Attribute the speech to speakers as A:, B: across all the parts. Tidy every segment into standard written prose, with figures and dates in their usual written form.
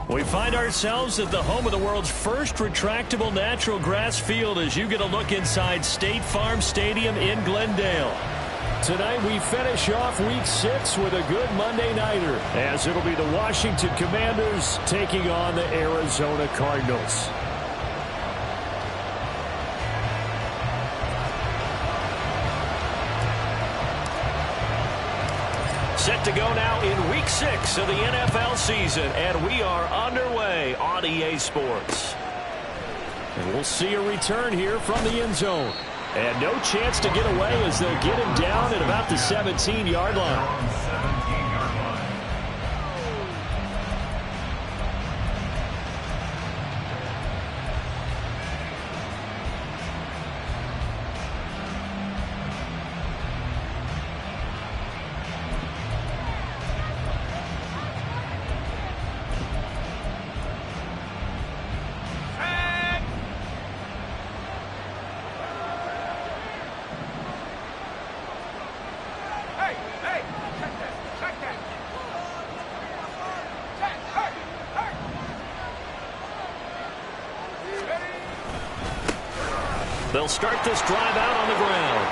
A: We find ourselves at the home of the world's first retractable natural grass field as you get a look inside State Farm Stadium in Glendale. Tonight we finish off Week 6 with a good Monday nighter, as it'll be the Washington Commanders taking on the Arizona Cardinals. Set to go now in Week 6 of the NFL season, and we are underway on EA Sports. And we'll see a return here from the end zone. And no chance to get away as they'll get him down at about the 17-yard line. They'll start this drive out on the ground.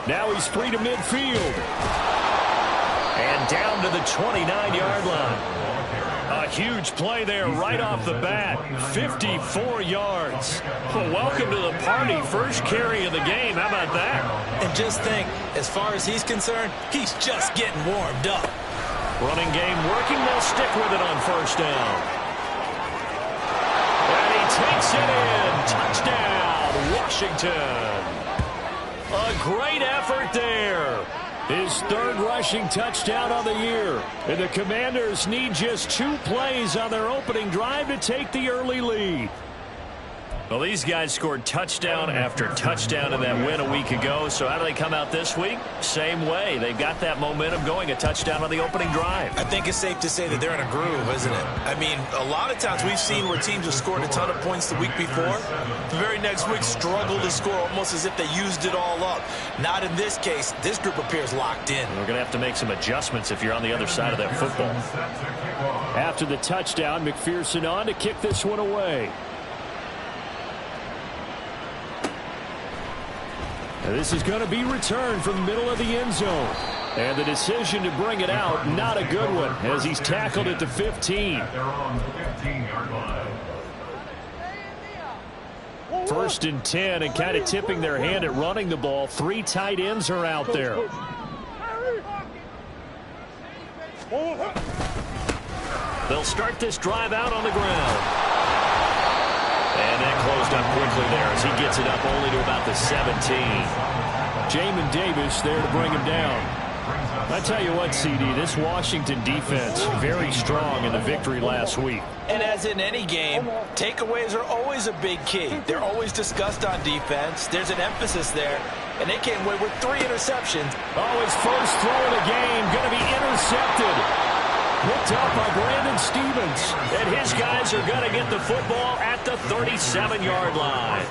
A: Now he's free to midfield. And down to the 29-yard line. A huge play there right off the bat. 54 yards. Well, welcome to the party. First carry of the game. How about that?
B: And just think, as far as he's concerned, he's just getting warmed up.
A: Running game working. They'll stick with it on first down. Takes it in. Touchdown, Washington. A great effort there. His third rushing touchdown on the year. And the Commanders need just 2 plays on their opening drive to take the early lead. Well, these guys scored touchdown after touchdown in that win a week ago. So how do they come out this week? Same way. They've got that momentum going, a touchdown on the opening drive.
B: I think it's safe to say that they're in a groove, isn't it? I mean, a lot of times we've seen where teams have scored a ton of points the week before. The very next week struggle to score almost as if they used it all up. Not in this case. This group appears locked in.
A: We're going to have to make some adjustments if you're on the other side of that football. After the touchdown, McPherson on to kick this one away. And this is going to be returned from the middle of the end zone. And the decision to bring it out, not a good one, as he's tackled at the 15. First and 10, and kind of tipping their hand at running the ball. 3 tight ends are out there. They'll start this drive out on the ground. And that closed up quickly there as he gets it up only to about the 17. Jamin Davis there to bring him down. I tell you what, CD, this Washington defense very strong in the victory last week.
B: And as in any game, takeaways are always a big key. They're always discussed on defense. There's an emphasis there. And they came away with 3 interceptions.
A: Oh, his first throw of the game going to be intercepted. Picked up by Brandon Stevens. And his guys are going to get the football at the 37-yard line.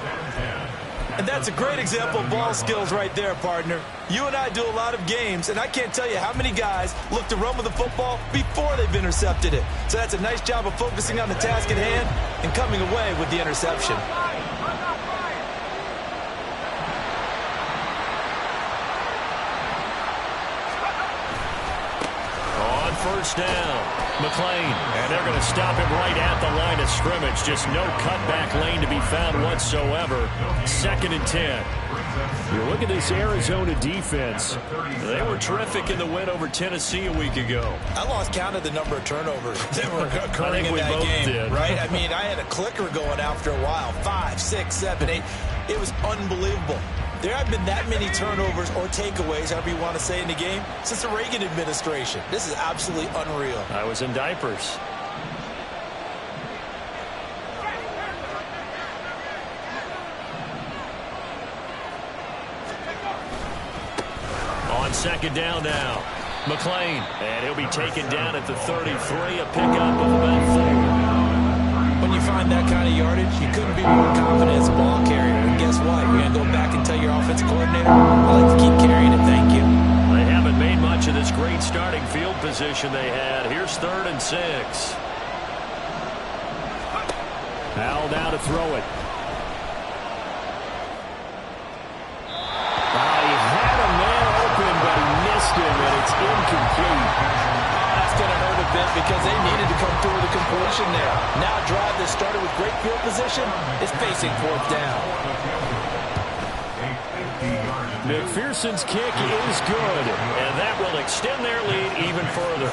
B: And that's a great example of ball skills right there, partner. You and I do a lot of games, and I can't tell you how many guys look to run with the football before they've intercepted it. So that's a nice job of focusing on the task at hand and coming away with the interception.
A: First down, McLean, and they're going to stop him right at the line of scrimmage. Just no cutback lane to be found whatsoever. 2nd and 10. You look at this Arizona defense. They were terrific in the win over Tennessee a week ago.
B: I lost count of the number of turnovers that were occurring in that game. Right? I mean, I had a clicker going after a while. 5, 6, 7, 8. It was unbelievable. There haven't been that many turnovers or takeaways, however you want to say, in the game since the Reagan administration. This is absolutely unreal.
A: I was in diapers. On second down now, McLean, and he'll be taken down at the 33, a pickup of about 4.
B: When you find that kind of yardage, you couldn't be more confident as a ball carrier. And guess what? You're going to go back and tell your offensive coordinator, I like to keep carrying it, thank you.
A: They haven't made much of this great starting field position they had. Here's 3rd and 6. Howell now to throw it. He had a man open, but he missed him, and it's incomplete.
B: That's going to hurt a bit because they needed to come through with a completion there. Now a drive that started with great field position is facing 4th down.
A: McPherson's kick is good, and that will extend their lead even further.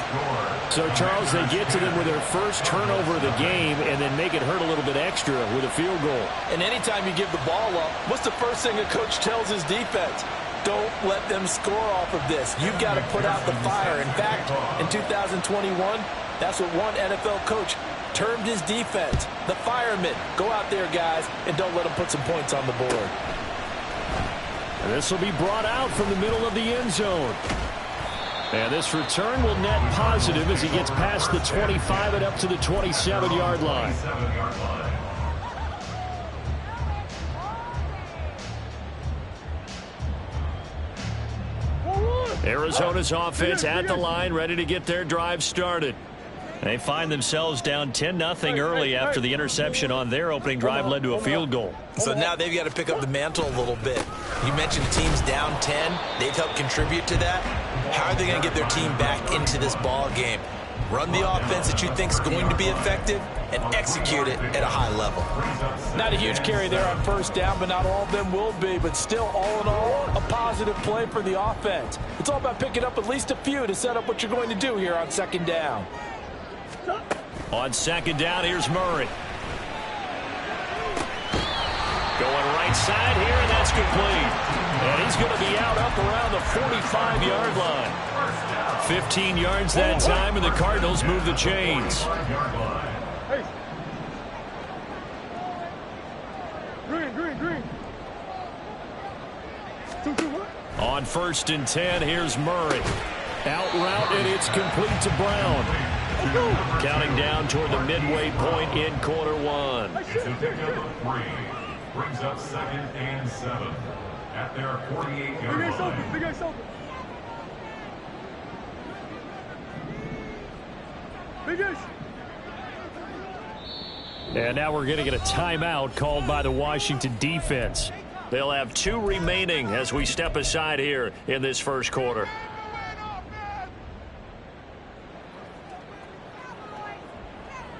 A: So, Charles, they get to them with their first turnover of the game and then make it hurt a little bit extra with a field goal.
B: And anytime you give the ball up, what's the first thing a coach tells his defense? Don't let them score off of this. You've got to put out the fire. In fact, in 2021, that's what one NFL coach termed his defense, the firemen. Go out there, guys, and don't let them put some points on the board.
A: And this will be brought out from the middle of the end zone. And this return will net positive as he gets past the 25 and up to the 27-yard line. Arizona's offense at the line, ready to get their drive started. They find themselves down 10-0 early after the interception on their opening drive led to a field goal.
B: So now they've got to pick up the mantle a little bit. You mentioned the team's down 10. They've helped contribute to that. How are they going to get their team back into this ball game? Run the offense that you think is going to be effective and execute it at a high level. Not a huge carry there on 1st down, but not all of them will be. But still, all in all, a positive play for the offense. It's all about picking up at least a few to set up what you're going to do here on 2nd down.
A: On 2nd down, here's Murray. Going right side here, and that's complete. And he's going to be out up around the 45-yard line. 15 yards that time, and the Cardinals move the chains.
C: Green.
A: On 1st and 10, here's Murray. Out route, and it's complete to Brown. Counting down toward the midway point in quarter 1.
C: Brings up 2nd and 7 at their 48-yard line. Big guys open. Big guys.
A: And now we're going to get a timeout called by the Washington defense. They'll have 2 remaining as we step aside here in this first quarter.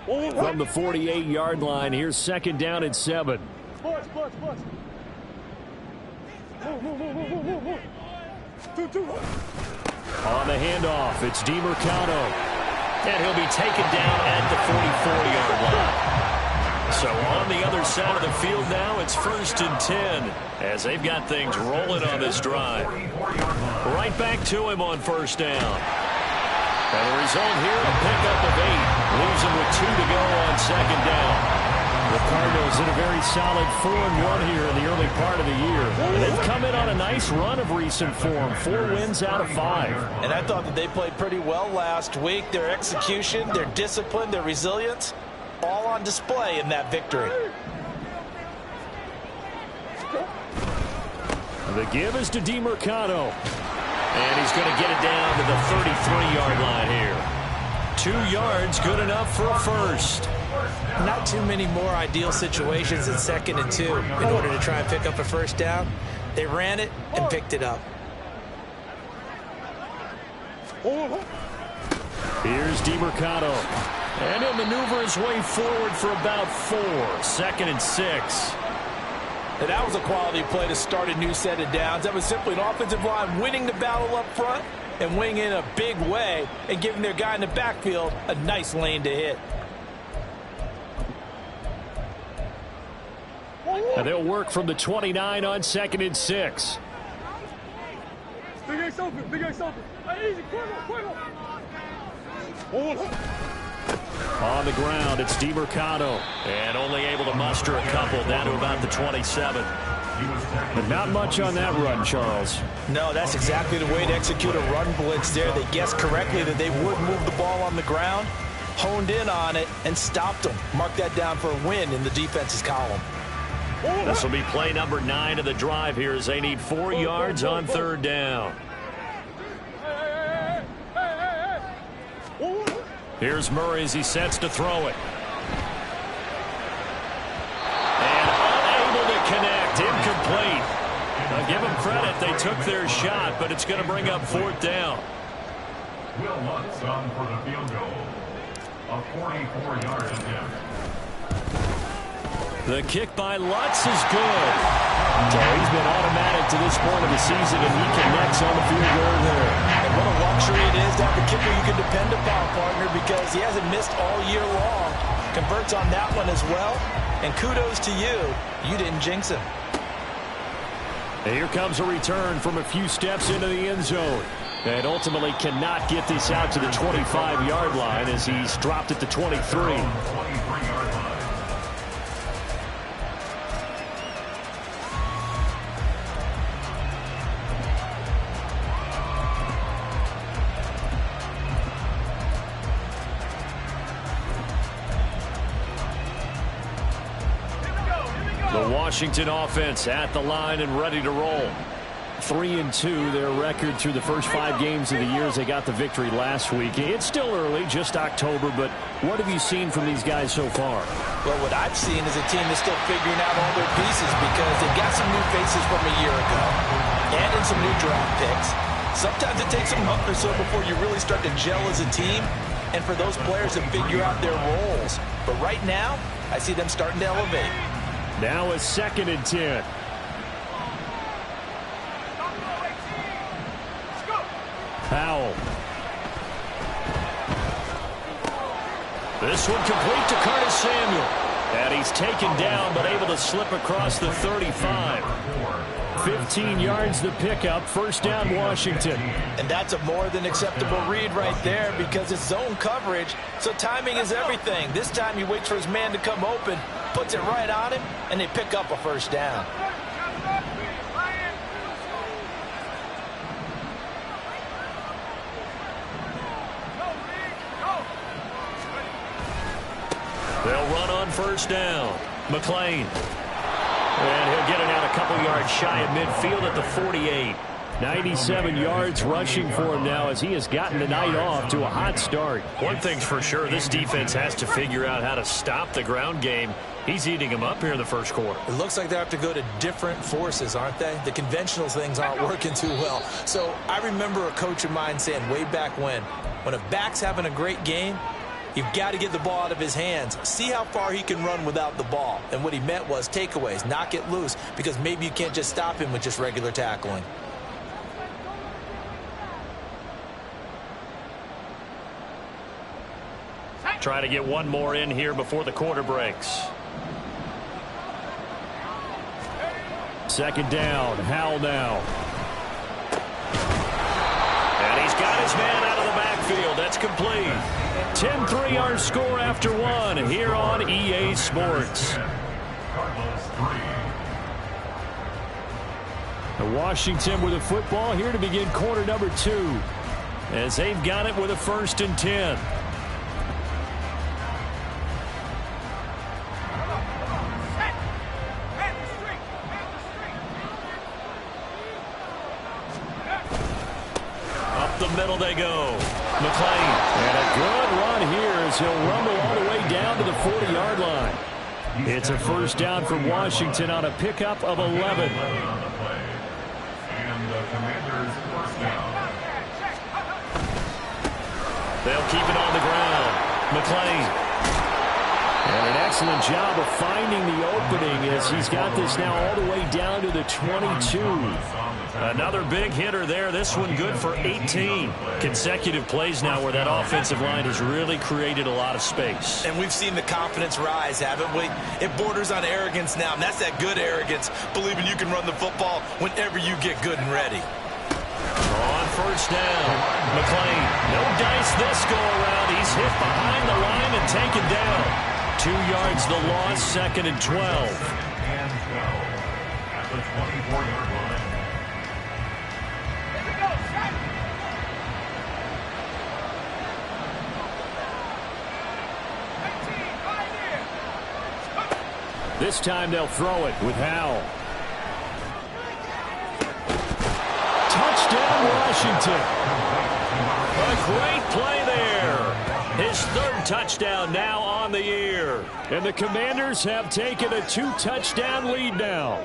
A: From the 48-yard line, here's 2nd down and 7.
C: Plus. Move. 2.
A: On the handoff, it's DeMarcano. And he'll be taken down at the 44-yard line. So on the other side of the field now, it's 1st and 10 as they've got things rolling on this drive. Right back to him on 1st down. And the result here, a pickup of 8. Leaves him with 2 to go on 2nd down. The Cardinals in a very solid 4-1 here in the early part of the year. And they've come in on a nice run of recent form. 4 wins out of 5.
B: And I thought that they played pretty well last week. Their execution, their discipline, their resilience, all on display in that victory.
A: The give is to DeMarcano. And he's going to get it down to the 33-yard line here. 2 yards, good enough for a first.
B: Not too many more ideal situations in 2nd and 2 in order to try and pick up a 1st down. They ran it and picked it up.
A: Here's DeMarcano. And he'll maneuver his way forward for about 4. 2nd and 6.
B: And that was a quality play to start a new set of downs. That was simply an offensive line winning the battle up front and winning in a big way and giving their guy in the backfield a nice lane to hit.
A: And they'll work from the 29 on 2nd and 6.
D: Big X open, Big X open. Easy, quick.
A: On the ground, it's DeMercado. And only able to muster a couple down to about the 27. But not much on that run, Charles.
B: No, that's exactly the way to execute a run blitz there. They guessed correctly that they would move the ball on the ground, honed in on it, and stopped them. Mark that down for a win in the defense's column.
A: This will be play number 9 of the drive here as they need 4 yards on 3rd down. Here's Murray as he sets to throw it. And unable to connect. Incomplete. I'll give them credit. They took their shot, but it's going to bring up 4th down.
C: Will Lutz on for the field goal. A 44-yard attempt.
A: The kick by Lutz is good. So he's been automatic to this point of the season, and he connects on the field goal there.
B: And what a luxury it is to have a kicker you can depend upon, partner, because he hasn't missed all year long. Converts on that one as well. And kudos to you. You didn't jinx him.
A: And here comes a return from a few steps into the end zone. And ultimately cannot get this out to the 25-yard line as he's dropped at the 23. The Washington offense at the line and ready to roll. 3-2 their record through the first 5 games of the year as they got the victory last week. It's still early, just October, but what have you seen from these guys so far?
B: Well, what I've seen is a team that's still figuring out all their pieces because they've got some new faces from a year ago and in some new draft picks. Sometimes it takes a month or so before you really start to gel as a team and for those players to figure out their roles. But right now, I see them starting to elevate.
A: Now a 2nd and 10. Powell. This one complete to Curtis Samuel. And he's taken down but able to slip across the 35. 15 yards the pickup. 1st down Washington.
B: And that's a more than acceptable read right there because it's zone coverage. So timing is everything. This time he waits for his man to come open, puts it right on him, and they pick up a 1st down.
A: They'll run on 1st down. McLean. And he'll get it out a couple yards shy of midfield at the 48. 97 yards rushing for him now as he has gotten the night off to a hot start. One thing's for sure, this defense has to figure out how to stop the ground game. He's eating them up here in the 1st quarter.
B: It looks like they have to go to different forces, aren't they? The conventional things aren't working too well. So I remember a coach of mine saying way back when a back's having a great game, you've got to get the ball out of his hands. See how far he can run without the ball. And what he meant was takeaways, knock it loose, because maybe you can't just stop him with just regular tackling.
A: Try to get one more in here before the quarter breaks. 2nd down. Howell now. And he's got his man out of the backfield. That's complete. 10-3 our score after 1 here on EA Sports. Washington with a football here to begin quarter number 2 as they've got it with a 1st and 10. The middle they go. McLean. And a good run here as he'll rumble all the way down to the 40-yard line. It's a 1st down for Washington on a pickup of 11.
C: And the Commanders' 1st down.
A: They'll keep it on the ground. McLean. And an excellent job of finding the opening as he's got this now all the way down to the 22. Another big hitter there. This one good for 18. Consecutive plays now where that offensive line has really created a lot of space.
B: And we've seen the confidence rise, haven't we? It borders on arrogance now, and that's that good arrogance, believing you can run the football whenever you get good and ready.
A: On first down, McClain, no dice this go around. He's hit behind the line and taken down. 2 yards the loss, 2nd and 12.
C: And 12 at the 24-yard line.
A: This time they'll throw it with Howell. Touchdown, Washington. A great play there. His 3rd touchdown now on the year. And the Commanders have taken a 2-touchdown lead now.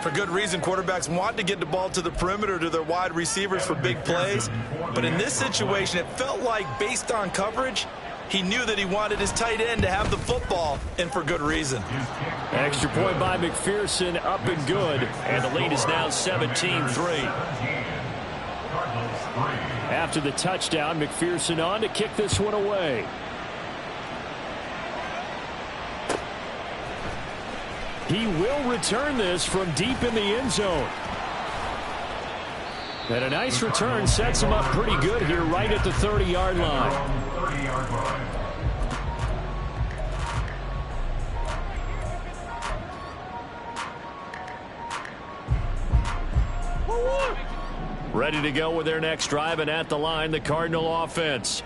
B: For good reason, quarterbacks want to get the ball to the perimeter to their wide receivers for big plays. But in this situation, it felt like based on coverage, he knew that he wanted his tight end to have the football, and for good reason.
A: Extra point by McPherson, up and good. And the lead is now 17-3. After the touchdown, McPherson on to kick this one away. He will return this from deep in the end zone. And a nice return sets him up pretty good here right at the 30-yard line. Ready to go with their next drive, and at the line, the Cardinal offense.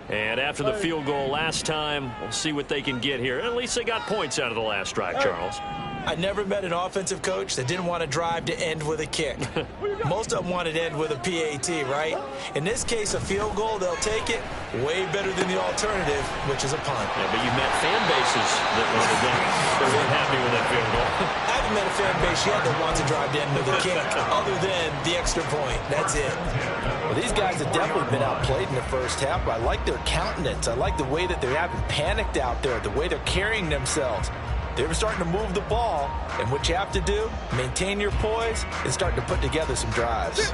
A: And after the field goal last time, we'll see what they can get here. At least they got points out of the last drive, Charles.
B: I never met an offensive coach that didn't want to drive to end with a kick. Most of them wanted to end with a PAT, right? In this case, a field goal, they'll take it. Way better than the alternative, which is a punt.
A: Yeah, but you met fan bases that weren't happy with that field goal.
B: I haven't met a fan base yet that wants to drive to end with a kick, other than the extra point. That's it.
E: Well, these guys have definitely been outplayed in the first half, but I like their countenance. I like the way that they haven't panicked out there, the way they're carrying themselves. They're starting to move the ball, and what you have to do, maintain your poise and start to put together some drives.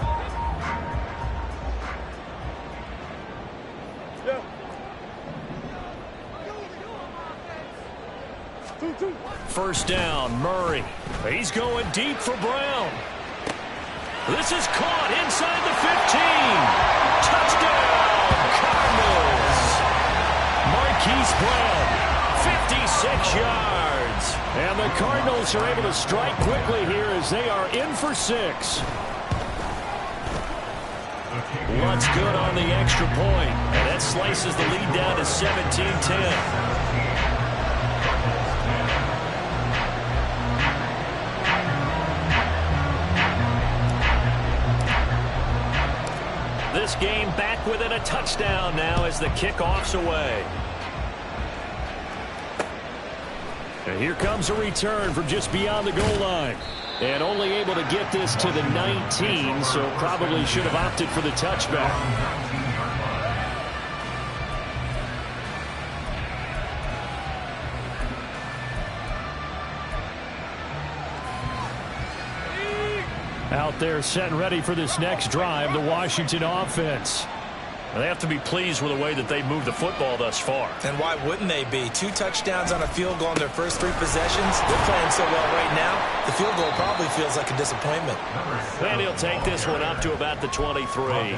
A: First down, Murray. He's going deep for Brown. This is caught inside the 15. Touchdown, Cardinals. Marquise Brown, 56 yards. And the Cardinals are able to strike quickly here as they are in for 6. What's good on the extra point. And that slices the lead down to 17-10. This game back within a touchdown now as the kickoff's away. And here comes a return from just beyond the goal line. And only able to get this to the 19, so probably should have opted for the touchback. Out there set and ready for this next drive, the Washington offense. They have to be pleased with the way that they've moved the football thus far.
B: And why wouldn't they be? 2 touchdowns on a field goal in their first 3 possessions. They're playing so well right now, the field goal probably feels like a disappointment.
A: And he'll take this one up to about the 23.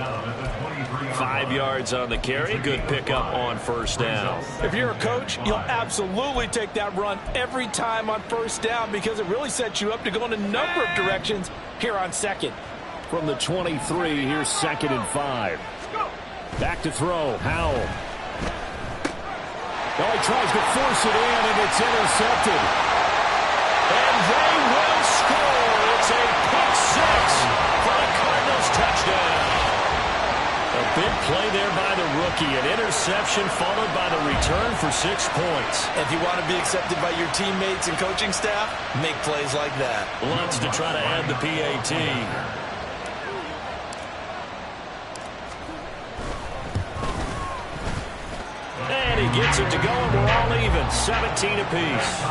A: 5 yards on the carry. Good pickup on first down.
E: If you're a coach, you'll absolutely take that run every time on first down because it really sets you up to go in a number of directions here on second.
A: From the 23, here's 2nd and 5. Back to throw, Howell. Oh, he tries to force it in, and it's intercepted. And they will score. It's a pick 6 for the Cardinals touchdown. A big play there by the rookie. An interception followed by the return for 6 points.
B: If you want to be accepted by your teammates and coaching staff, make plays like that.
A: Wants to try to add the PAT. And he gets it to go, and we're all even, 17 apiece.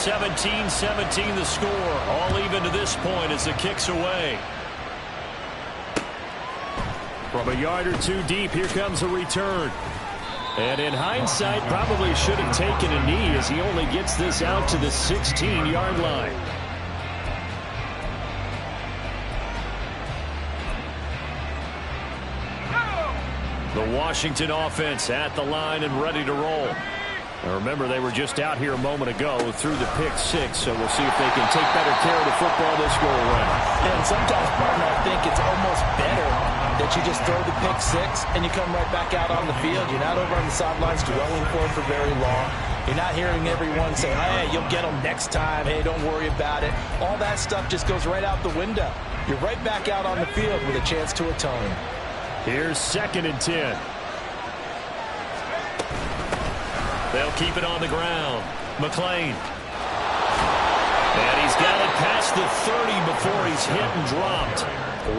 A: (17-17) the score. All even to this point as the kick's away. From a yard or two deep, here comes a return. And in hindsight, probably should have taken a knee as he only gets this out to the 16-yard line. The Washington offense at the line and ready to roll. Now remember, they were just out here a moment ago through the pick six, so we'll see if they can take better care of the football this go around.
E: And sometimes, partner, I think it's almost better that you just throw the pick six and you come right back out on the field. You're not over on the sidelines dwelling for very long. You're not hearing everyone say, hey, you'll get them next time. Hey, don't worry about it. All that stuff just goes right out the window. You're right back out on the field with a chance to atone.
A: Here's 2nd and 10. They'll keep it on the ground. McLean. And he's got it past the 30 before he's hit and dropped.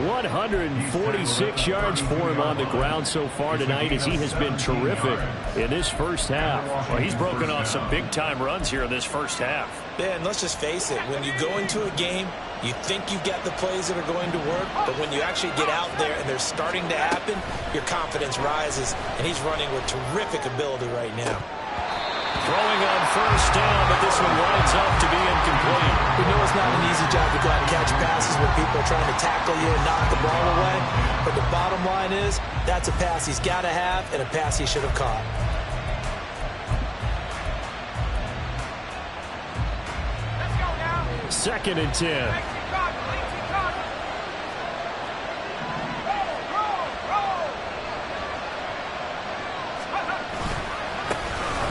A: 146 yards for him on the ground so far tonight as he has been terrific in this first half. Well, he's broken off some big-time runs here in this first half.
E: Yeah, and let's just face it. When you go into a game, you think you've got the plays that are going to work, but when you actually get out there and they're starting to happen, your confidence rises, and he's running with terrific ability right now.
A: Throwing on first down, but this one winds up to be incomplete.
E: We know it's not an easy job to go out and catch passes when people are trying to tackle you and knock the ball away, but the bottom line is that's a pass he's got to have and a pass he should have caught.
D: Let's go now.
A: 2nd and 10.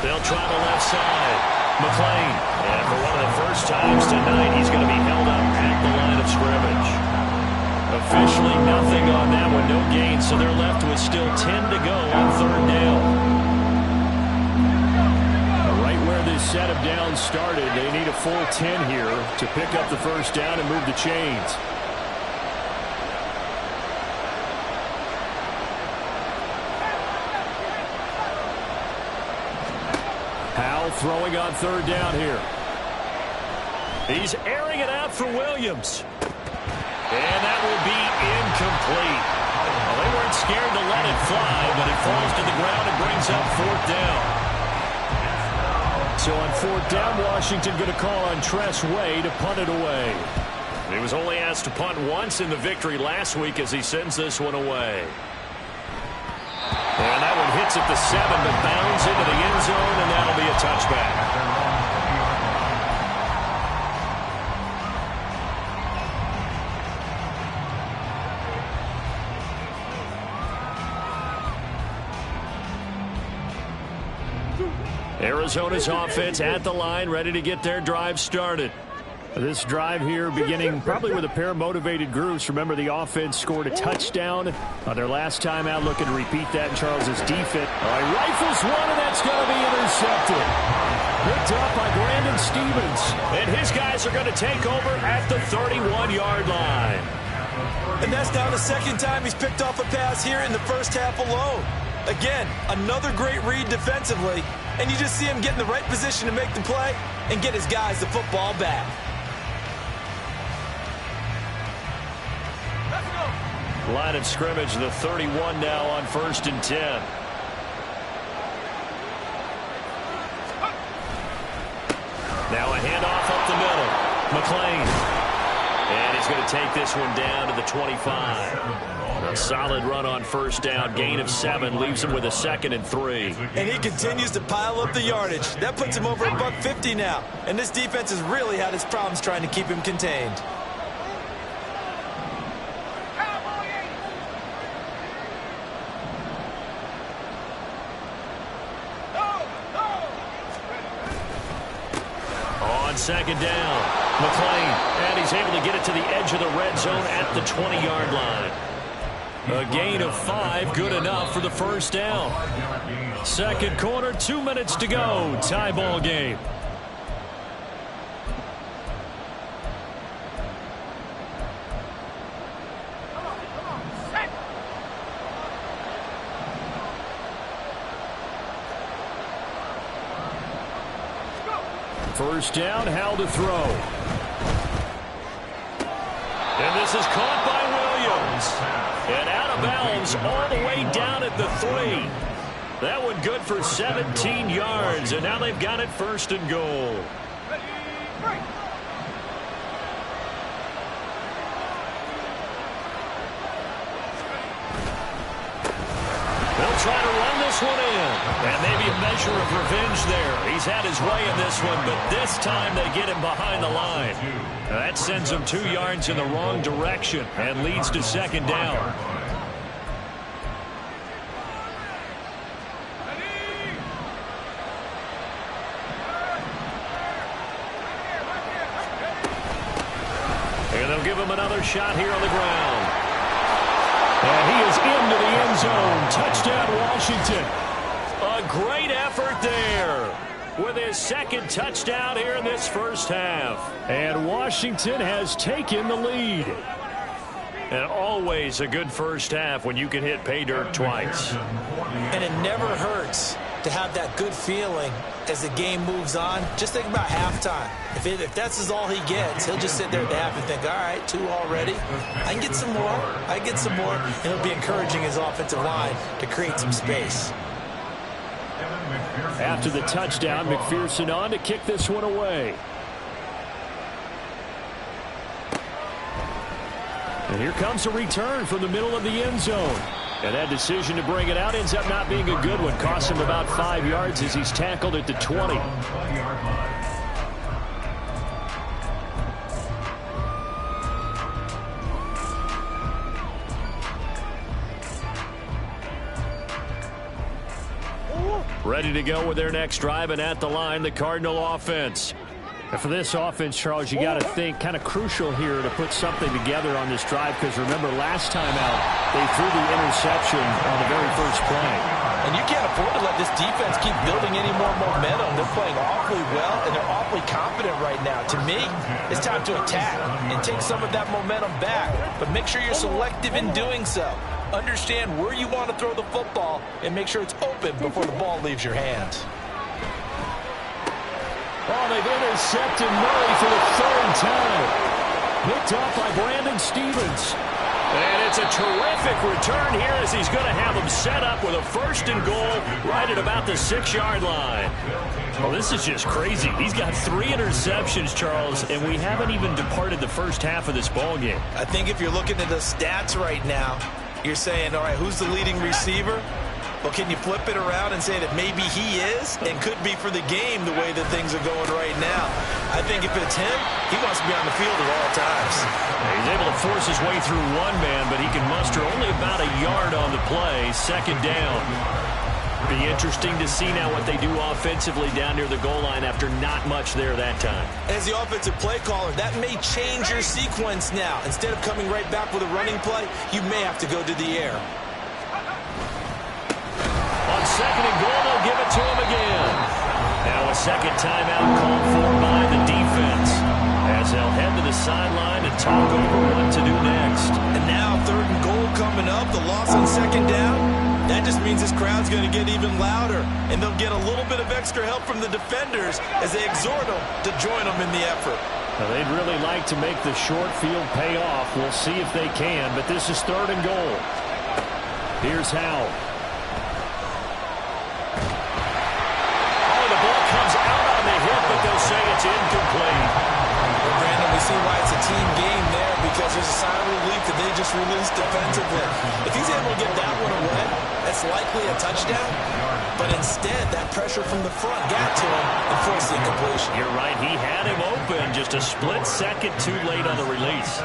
A: They'll try the left side. McLean. And for one of the first times tonight, he's going to be held up at the line of scrimmage. Officially nothing on that one, no gain, so they're left with still 10 to go on 3rd down. Right where this set of downs started, they need a full 10 here to pick up the first down and move the chains. Throwing on 3rd down here. He's airing it out for Williams. And that will be incomplete. Well, they weren't scared to let it fly, but it falls to the ground and brings up 4th down. So on 4th down, Washington going to call on Tress Way to punt it away. He was only asked to punt once in the victory last week as he sends this one away. And that one hits at the 7, but bounds into the end zone, and that'll be a touchback. Arizona's offense at the line, ready to get their drive started. This drive here beginning probably with a pair of motivated groups. Remember, the offense scored a touchdown on their last time out, looking to repeat that in Charles's defense. All right, rifles one, and that's going to be intercepted. Picked up by Brandon Stevens. And his guys are going to take over at the 31-yard line.
B: And that's now the 2nd time he's picked off a pass here in the first half alone. Again, another great read defensively, and you just see him get in the right position to make the play and get his guys the football back.
A: Line of scrimmage, the 31 now on 1st and 10. Now a handoff up the middle. McLean. And he's going to take this one down to the 25. A solid run on first down. Gain of 7 leaves him with a 2nd and 3.
B: And he continues to pile up the yardage. That puts him over $150 now. And this defense has really had its problems trying to keep him contained.
A: On 2nd down, McLean, and he's able to get it to the edge of the red zone at the 20-yard line. A gain of 5, good enough for the first down. 2nd quarter, 2 minutes to go. Tie ball game. First down, Howell to throw. And this is caught by Williams. And out of bounds all the way down at the 3. That one good for 17 yards, and now they've got it first and goal. They'll try to run this one in. And maybe a measure of revenge there. He's had his way in this one, but this time they get him behind the line. That sends him 2 yards in the wrong direction and leads to second down. And they'll give him another shot here on the ground. And he is into the end zone. Touchdown, Washington. A great effort there with his second touchdown here in this first half. And Washington has taken the lead. And always a good first half when you can hit pay dirt twice.
E: And it never hurts to have that good feeling as the game moves on. Just think about halftime. If that's all he gets, he'll just sit there at the half and think, all right, 2 already. I can get some more. I can get some more. And it'll be encouraging his offensive line to create some space.
A: After the touchdown, McPherson on to kick this one away. And here comes a return from the middle of the end zone. And that decision to bring it out ends up not being a good one. Costs him about 5 yards as he's tackled at the 20. Ready to go with their next drive, and at the line, the Cardinal offense. And for this offense, Charles, you got to think kind of crucial here to put something together on this drive, because remember, last time out, they threw the interception on the very first play.
E: And you can't afford to let this defense keep building any more momentum. They're playing awfully well, and they're awfully confident right now. To me, it's time to attack and take some of that momentum back, but make sure you're selective in doing so. Understand where you want to throw the football and make sure it's open before the ball leaves your hands.
A: Oh, they've intercepted Murray for the 3rd time. Picked off by Brandon Stevens. And it's a terrific return here as he's going to have them set up with a 1st and goal right at about the 6-yard line. Well, this is just crazy. He's got 3 interceptions, Charles, and we haven't even departed the first half of this ball game.
E: I think if you're looking at the stats right now, you're saying, all right, who's the leading receiver? Well, can you flip it around and say that maybe he is and could be for the game the way that things are going right now? I think if it's him, he wants to be on the field at all times.
A: He's able to force his way through one man, but he can muster only about a yard on the play. 2nd down. Be interesting to see now what they do offensively down near the goal line after not much there that time.
E: As the offensive play caller, that may change your sequence now. Instead of coming right back with a running play, you may have to go to the air.
A: On 2nd and goal, they'll give it to him again. Now a second timeout called for by the defense, as they'll head to the sideline and talk over what to do next.
E: And now 3rd and goal coming up, the loss on 2nd down. That just means this crowd's going to get even louder, and they'll get a little bit of extra help from the defenders as they exhort them to join them in the effort.
A: Now, they'd really like to make the short field pay off. We'll see if they can, but this is 3rd and goal. Here's Howell. Comes out on the hit, but they'll say it's incomplete.
E: Well, Brandon, we see why it's a team game there, because there's a sign of relief that they just released defensively. If he's able to get that one away, that's likely a touchdown. But instead, that pressure from the front got to him and forced the incompletion.
A: You're right. He had him open. Just a split second too late on the release.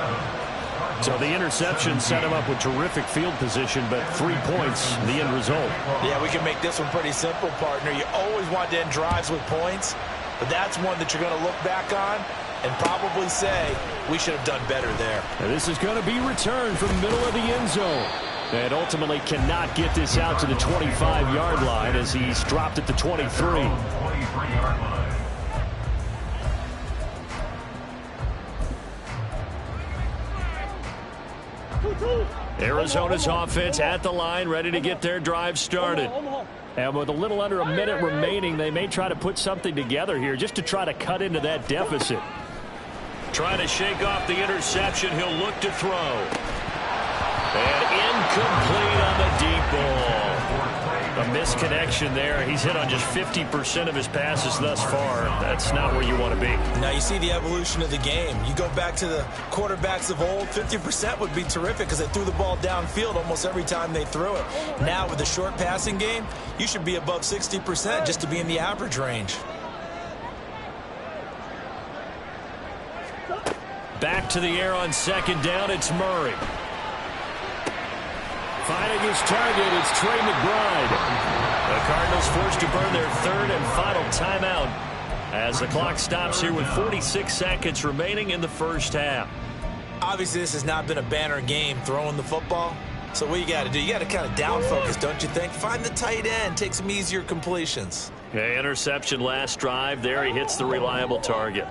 A: So the interception set him up with terrific field position, but 3 points, the end result.
E: Yeah, we can make this one pretty simple, partner. You always want to end drives with points, but that's one that you're going to look back on and probably say, we should have done better there.
A: And this is going to be returned from the middle of the end zone. And ultimately cannot get this out to the 25-yard line as he's dropped at the 23.
C: 23-yard line.
A: Arizona's offense at the line, ready to get their drive started. And with a little under a minute remaining, they may try to put something together here just to try to cut into that deficit.
F: Trying to shake off the interception. He'll look to throw. And incomplete on the deep ball. A misconnection there. He's hit on just 50% of his passes thus far. That's not where you want to be.
B: Now you see the evolution of the game. You go back to the quarterbacks of old, 50% would be terrific because they threw the ball downfield almost every time they threw it. Now with the short passing game, you should be above 60% just to be in the average range.
A: Back to the air on second down. It's Murray. Finding his target, it's Trey McBride. The Cardinals forced to burn their third and final timeout as the clock stops here with 46 seconds remaining in the first half.
B: Obviously, this has not been a banner game throwing the football. So what you got to do, you got to kind of down focus, don't you think? Find the tight end, take some easier completions.
F: Okay, interception last drive. There he hits the reliable target.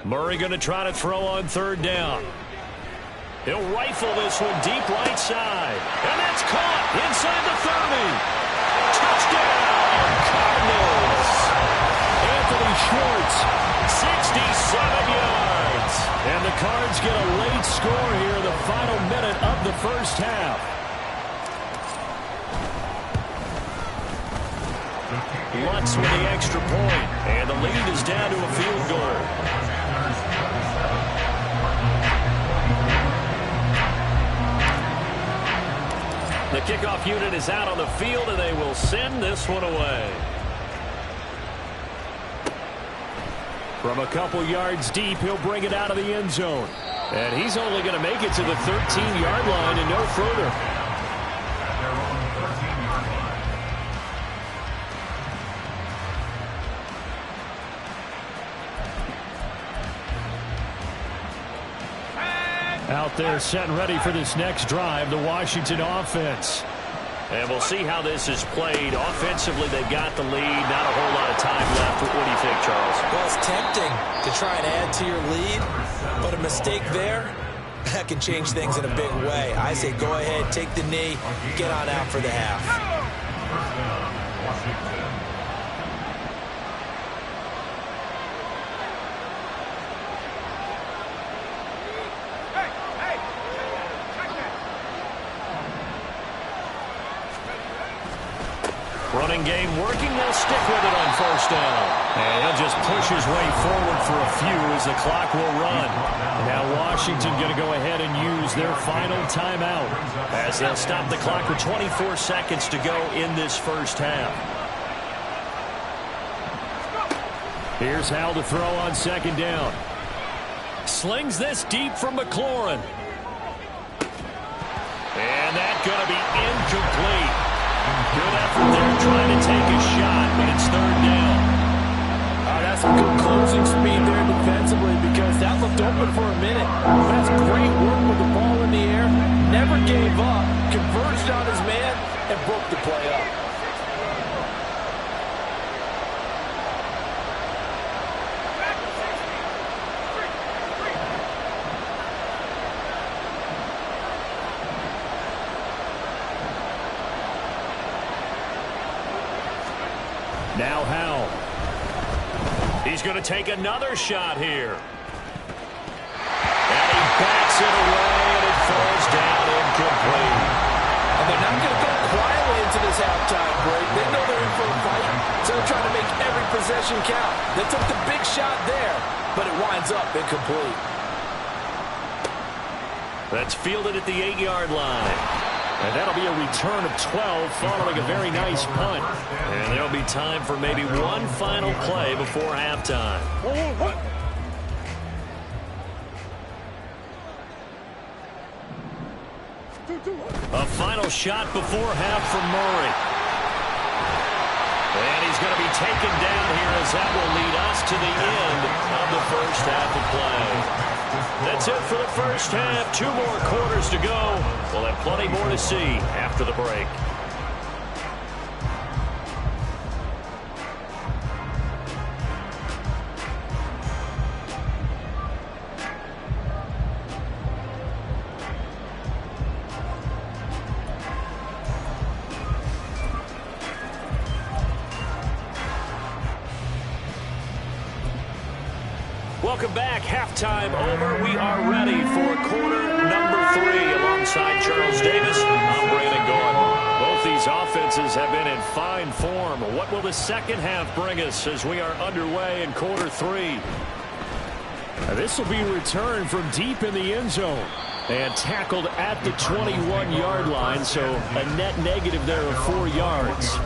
A: Murray going to try to throw on third down. He'll rifle this one deep right side. And that's caught inside the 30. Touchdown, Cardinals. Anthony Schwartz, 67 yards. And the Cards get a late score here in the final minute of the first half. Lutz with the extra point. And the lead is down to a field goal. The kickoff unit is out on the field, and they will send this one away. From a couple yards deep, he'll bring it out of the end zone. And he's only going to make it to the 13-yard line and no further. Out there set and ready for this next drive, the Washington offense.
F: And we'll see how this is played. Offensively, they've got the lead. Not a whole lot of time left. What do you think, Charles?
B: Well, it's tempting to try and add to your lead, but a mistake there, that can change things in a big way. I say go ahead, take the knee, get on out for the half.
A: Running game working. They'll stick with it on first down. And he'll just push his way forward for a few as the clock will run. Now Washington going to go ahead and use their final timeout as they'll stop the clock with 24 seconds to go in this first half. Here's Hal to throw on second down. Slings this deep from McLaurin. And that's going to be incomplete. Good effort there trying to take a shot, but it's third down.
G: That's some good closing speed there defensively because that looked open for a minute. That's great work with the ball in the air. Never gave up, converged on his man, and broke the play up.
A: Now Hal. He's going to take another shot here. And he backs it away, and it falls down incomplete.
G: And they're not going to go quietly into this halftime break. They know they're in for a fight, so they're trying to make every possession count. They took the big shot there, but it winds up incomplete.
A: That's fielded at the 8-yard line. And that'll be a return of 12 following a very nice punt. And there'll be time for maybe one final play before halftime. A final shot before half from Murray. And he's going to be taken down here as that will lead us to the end of the first half of play. That's it for the first half. 2 more quarters to go. We'll have plenty more to see after the break.
F: Welcome back. Halftime over. We are ready for quarter number 3. Alongside Charles Davis, I'm Brandon Gaudin. Both these offenses have been in fine form. What will the second half bring us as we are underway in quarter 3?
A: This will be returned from deep in the end zone and tackled at the 21-yard line, so a net negative there of 4 yards.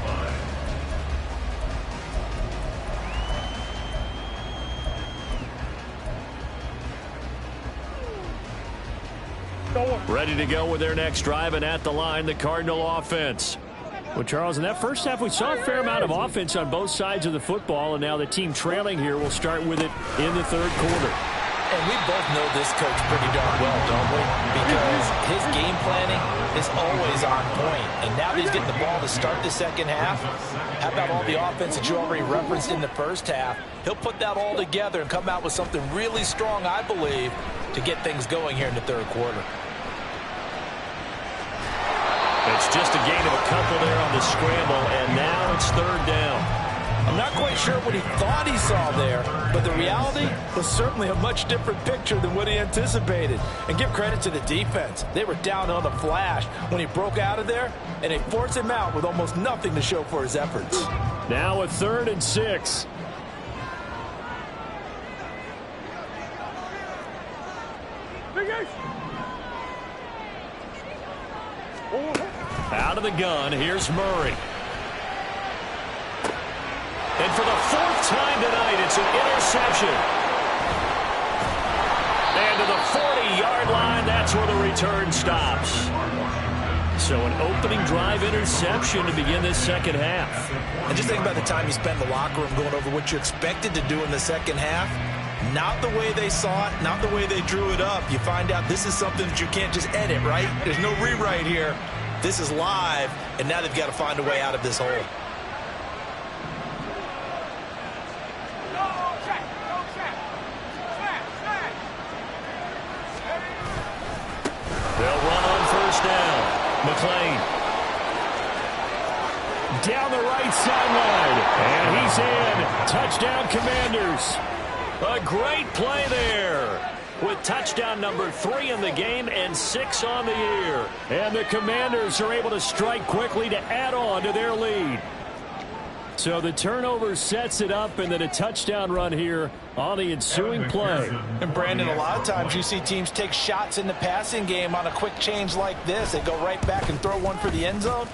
A: Ready to go with their next drive, and at the line, the Cardinal offense. Well, Charles, in that first half, we saw a fair amount of offense on both sides of the football, and now the team trailing here will start with it in the third quarter.
E: And we both know this coach pretty darn well, don't we? Because his game planning is always on point. And now that he's getting the ball to start the second half, how about all the offense that you already referenced in the first half? He'll put that all together and come out with something really strong, I believe, to get things going here in the third quarter.
F: It's just a gain of a couple there on the scramble, and now it's third down.
E: I'm not quite sure what he thought he saw there, but the reality was certainly a much different picture than what he anticipated. And give credit to the defense. They were down on the flash when he broke out of there, and they forced him out with almost nothing to show for his efforts.
A: Now a 3rd and 6. Out of the gun, here's Murray. And for the 4th time tonight, it's an interception. And to the 40-yard line, that's where the return stops. So an opening drive interception to begin this second half.
E: And just think about the time you spent in the locker room going over what you expected to do in the second half. Not the way they saw it, not the way they drew it up. You find out this is something that you can't just edit, right? There's no rewrite here. This is live, and now they've got to find a way out of this hole.
A: They'll run on first down. McLean. Down the right sideline. And he's in. Touchdown, Commanders.
F: A great play there, with touchdown number 3 in the game and 6 on the year.
A: And the Commanders are able to strike quickly to add on to their lead. So the turnover sets it up, and then a touchdown run here on the ensuing play.
E: And Brandon, a lot of times you see teams take shots in the passing game on a quick change like this. They go right back and throw one for the end zone.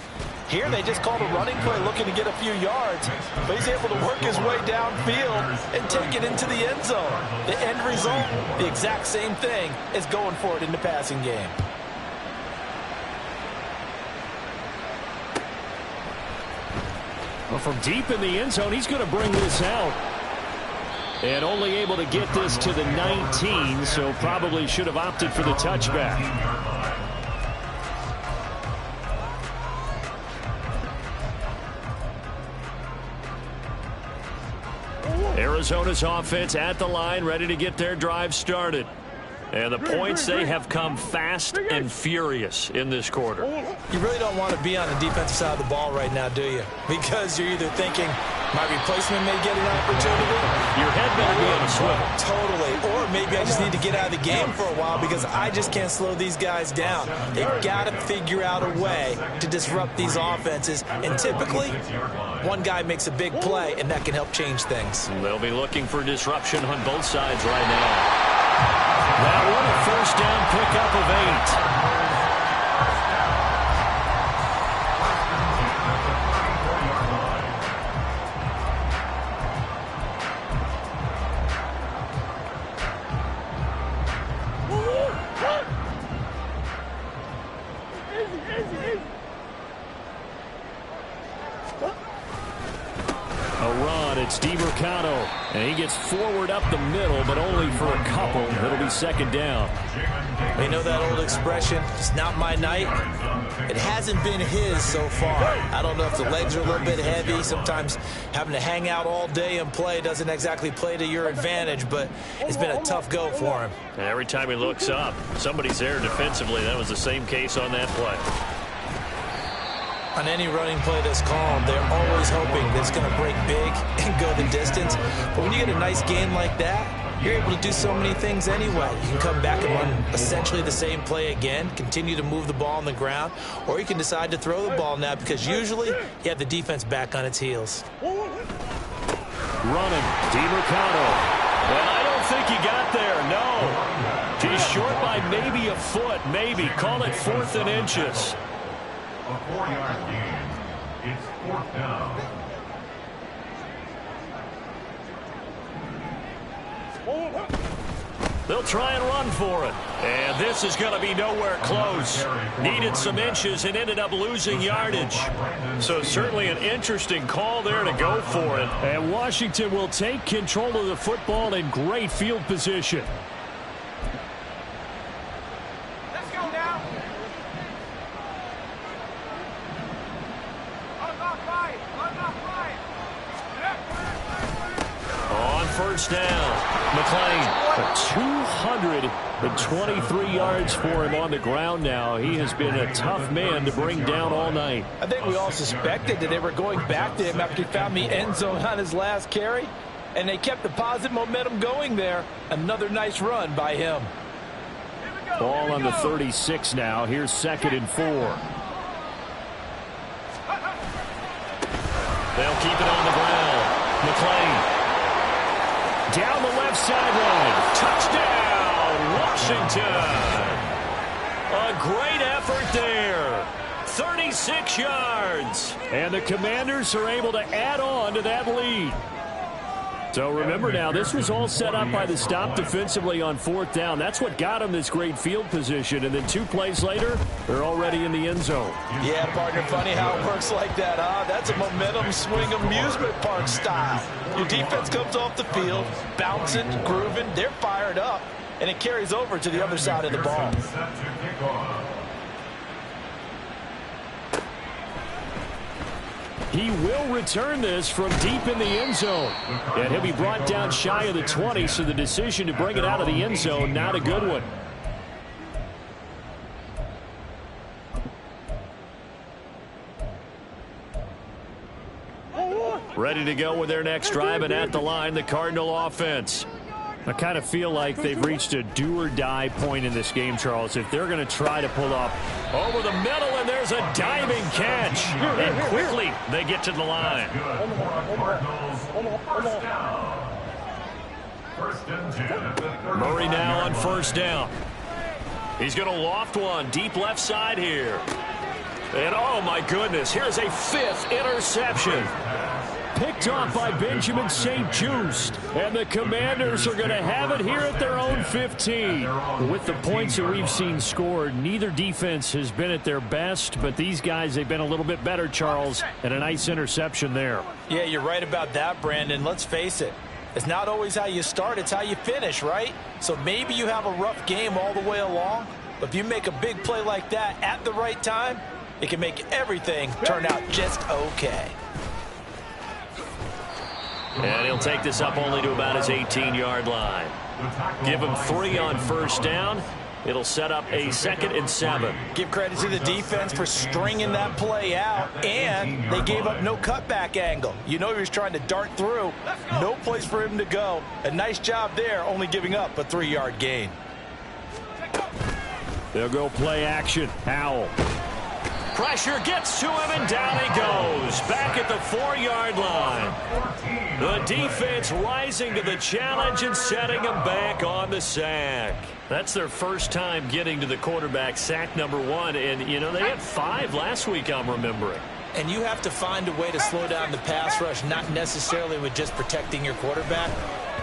E: Here they just called a running play looking to get a few yards, but he's able to work his way downfield and take it into the end zone. The end result, the exact same thing as going for it in the passing game.
A: Well, from deep in the end zone, he's going to bring this out. And only able to get this to the 19, so probably should have opted for the touchback. Arizona's offense at the line, ready to get their drive started. And the points, they have come fast and furious in this quarter.
E: You really don't want to be on the defensive side of the ball right now, do you? Because you're either thinking, my replacement may get an opportunity.
F: Your head better be on a swivel.
E: Totally. Or maybe I just need to get out of the game for a while because I just can't slow these guys down. They've got to figure out a way to disrupt these offenses. And typically, one guy makes a big play, and that can help change things.
F: They'll be looking for disruption on both sides right now. That one, a first down pickup of 8.
A: It's DiMercado, and he gets forward up the middle, but only for a couple. It'll be second down.
E: You know that old expression, it's not my night? It hasn't been his so far. I don't know if the legs are a little bit heavy. Sometimes having to hang out all day and play doesn't exactly play to your advantage, but it's been a tough go for him.
F: And every time he looks up, somebody's there defensively. That was the same case on that play.
E: On any running play that's called, they're always hoping that it's going to break big and go the distance. But when you get a nice gain like that,
B: you're able to do so many things anyway. You can come back and run essentially the same play again, continue to move the ball on the ground, or you can decide to throw the ball now because usually you have the defense back on its heels.
A: Running, DiMercado. And I don't think he got there, no. He's short by maybe a foot, maybe. Call it 4th and inches.
C: A 4-yard gain. It's 4th down.
A: They'll try and run for it. And this is going to be nowhere close. Needed some inches and ended up losing yardage. So certainly an interesting call there to go for it. And Washington will take control of the football in great field position.
D: Let's go now.
A: On first down, McClain. 223 yards for him on the ground now. He has been a tough man to bring down all night.
G: I think we all suspected that they were going back to him after he found the end zone on his last carry, and they kept the positive momentum going there. Another nice run by him.
A: Ball on the 36 now. Here's 2nd and 4. They'll keep it on the ground. McClain. Down the left sideline. Touchdown, Washington. A great effort there. 36 yards. And the Commanders are able to add on to that lead. So remember now, this was all set up by the stop defensively on 4th down. That's what got them this great field position. And then 2 plays later, they're already in the end zone.
B: Yeah, partner, funny how it works like that, huh? That's a momentum swing amusement park style. Your defense comes off the field, bouncing, grooving, they're fired up, and it carries over to the other side of the ball.
A: He will return this from deep in the end zone. And he'll be brought down shy of the 20, so the decision to bring it out of the end zone, not a good one. Ready to go with their next drive, and at the line, the Cardinal offense. I kind of feel like they've reached a do-or-die point in this game, Charles. If they're going to try to pull up over the middle, and there's a diving catch. And quickly, they get to the line. Murray now on first down. He's going to loft one deep left side here. And, oh, my goodness, here's a 5th interception. Picked off by Benjamin St-Juste. And the Commanders are going to have it here at their own 15. With the points that we've seen scored, neither defense has been at their best, but these guys, they've been a little bit better, Charles, and a nice interception there.
B: Yeah, you're right about that, Brandon. Let's face it. It's not always how you start, it's how you finish, right? So maybe you have a rough game all the way along, but if you make a big play like that at the right time, it can make everything turn out just okay.
A: And he'll take this up only to about his 18-yard line. Give him 3 on first down. It'll set up a 2nd and 7.
B: Give credit to the defense for stringing that play out, and they gave up no cutback angle. You know he was trying to dart through. No place for him to go. A nice job there, only giving up a 3-yard gain.
A: They'll go play action. Howell. Pressure gets to him, and down he goes. Back at the 4-yard line. The defense rising to the challenge and setting him back on the sack. That's their first time getting to the quarterback, sack number 1. And, you know, they had 5 last week, I'm remembering.
B: And you have to find a way to slow down the pass rush, not necessarily with just protecting your quarterback,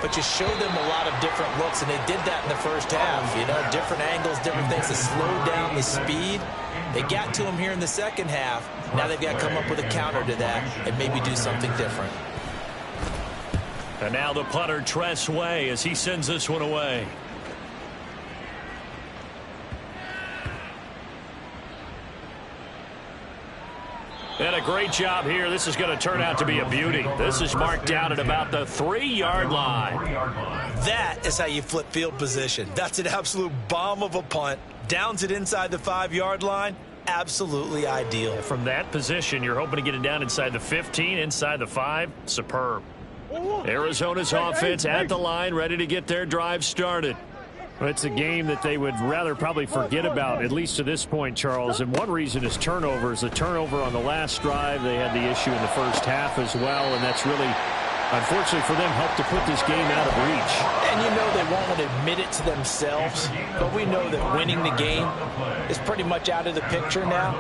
B: but you show them a lot of different looks, and they did that in the first half. You know, different angles, different things to slow down the speed. They got to him here in the second half. Now they've got to come up with a counter to that and maybe do something different.
A: And now the punter, Tress Way, as he sends this one away. And a great job here. This is going to turn out to be a beauty. This is marked out at about the 3-yard line.
B: That is how you flip field position. That's an absolute bomb of a punt. Downs it inside the 5-yard line. Absolutely ideal.
A: From that position, you're hoping to get it down inside the 15, inside the 5. Superb. Arizona's offense at the line, ready to get their drive started. It's a game that they would rather probably forget about, at least to this point, Charles. And one reason is turnovers. The turnover on the last drive, they had the issue in the first half as well, and that's really, unfortunately for them, helped to put this game out of reach.
E: And you know they won't admit it to themselves, but we know that winning the game is pretty much out of the picture now.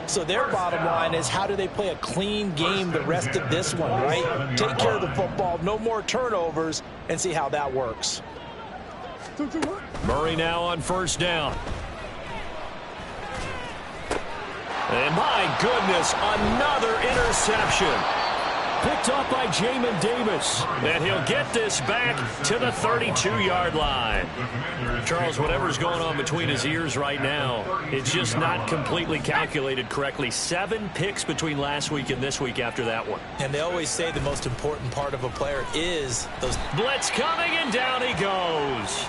E: So their bottom line is, how do they play a clean game the rest of this one, right? Take care of the football, no more turnovers, and see how that works.
A: Murray now on first down. And my goodness, another interception. Picked off by Jamin Davis. And he'll get this back to the 32-yard line. Charles, whatever's going on between his ears right now, it's just not completely calculated correctly. 7 picks between last week and this week after that one.
E: And they always say the most important part of a player is those.
A: Blitz coming, and down he goes.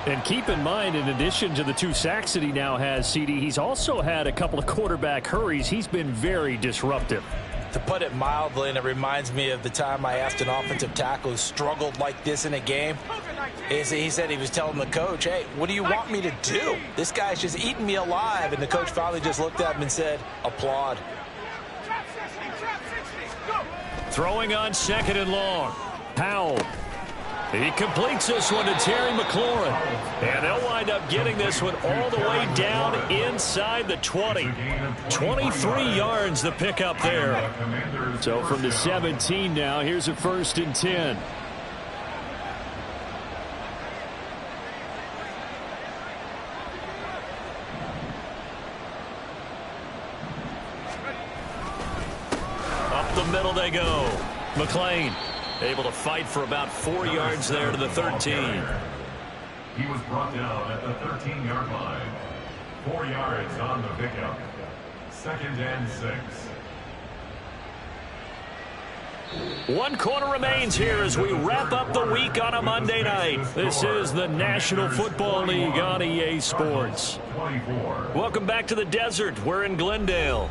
A: And keep in mind, in addition to the 2 sacks that he now has, CD, he's also had a couple of quarterback hurries. He's been very disruptive.
E: To put it mildly, and it reminds me of the time I asked an offensive tackle who struggled like this in a game. He said he was telling the coach, hey, what do you want me to do? This guy's just eating me alive. And the coach finally just looked at him and said, applaud.
A: Throwing on 2nd and long. Powell. He completes this one to Terry McLaurin. And they'll wind up getting this one all the way down inside the 20. 23 yards the pickup there. So from the 17 now, here's a 1st and 10. Up the middle they go. McLean. Able to fight for about 4 yards there to the 13.
C: He was brought down at the 13-yard line. 4 yards on the pickup. 2nd and 6.
A: 1 quarter remains here as we wrap up the week on a Monday night. This is the National Football League on EA Sports.
C: 24.
A: Welcome back to the desert. We're in Glendale.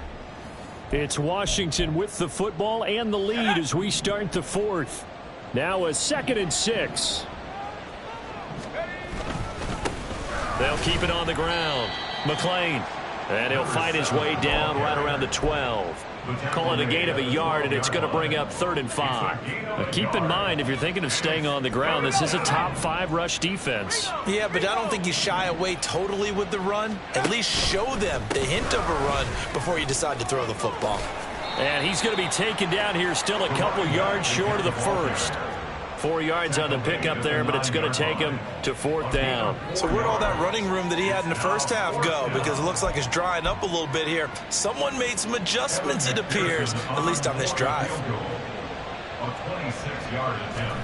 A: It's Washington with the football and the lead as we start the 4th. Now a 2nd and 6. They'll keep it on the ground. McLean. And he'll fight his way down right around the 12. Call it a gain of a yard, and it's going to bring up 3rd and 5. Now keep in mind, if you're thinking of staying on the ground, this is a top 5 rush defense.
E: Yeah, but I don't think you shy away totally with the run. At least show them the hint of a run before you decide to throw the football.
A: And he's going to be taken down here, still a couple yards short of the 1st. 4 yards on the pickup there, but it's going to take him to 4th down.
B: So where'd all that running room that he had in the first half go? Because it looks like it's drying up a little bit here. Someone made some adjustments, it appears, at least on this drive.
C: A 26-yard attempt.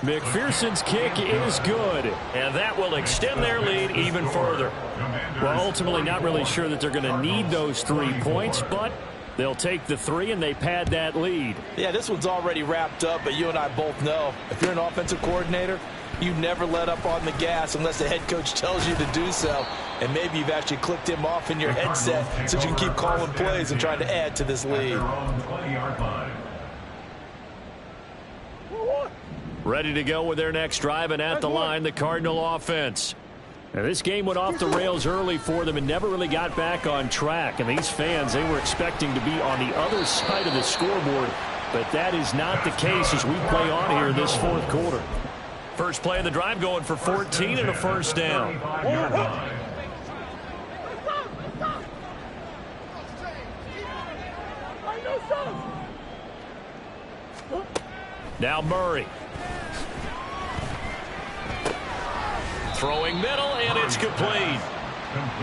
A: McPherson's kick is good, and that will extend their lead even further. Well, ultimately not really sure that they're going to need those 3 points, but they'll take the 3 and they pad that lead.
E: Yeah, this one's already wrapped up, but you and I both know if you're an offensive coordinator, you never let up on the gas unless the head coach tells you to do so. And maybe you've actually clicked him off in your headset so you can keep calling plays and trying to add to this lead.
A: Ready to go with their next drive, and at the line, the Cardinal offense. Now, this game went off the rails early for them and never really got back on track. And these fans, they were expecting to be on the other side of the scoreboard, but that is not the case as we play on here this 4th quarter. First play of the drive going for 14 and a 1st down. Now Murray. Throwing middle, and it's complete.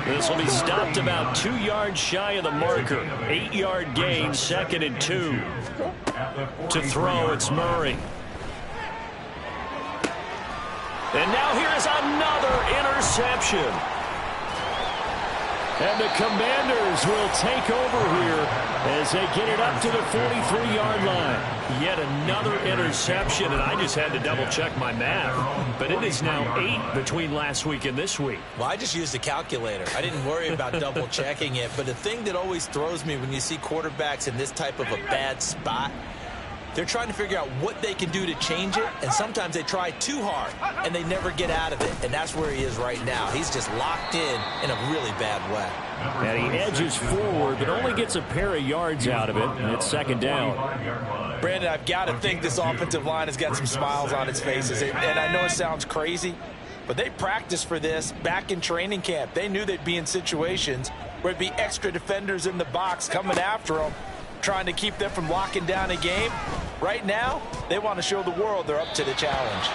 A: This will be stopped about 2 yards shy of the marker. 8-yard gain, 2nd and 2. To throw, it's Murray. And now here's another interception. And the Commanders will take over here as they get it up to the 43-yard line.
F: Yet another interception, and I just had to double-check my math. But it is now 8 between last week and this week.
E: Well, I just used a calculator. I didn't worry about double-checking it. But the thing that always throws me when you see quarterbacks in this type of a bad spot, they're trying to figure out what they can do to change it, and sometimes they try too hard, and they never get out of it, and that's where he is right now. He's just locked in a really bad way.
A: And he edges forward, but only gets a pair of yards out of it, and it's second down.
E: Brandon, I've got to think this offensive line has got some smiles on its faces, and I know it sounds crazy, but they practiced for this back in training camp. They knew they'd be in situations where it'd be extra defenders in the box coming after them, trying to keep them from locking down a game. Right now, they want to show the world they're up to the challenge.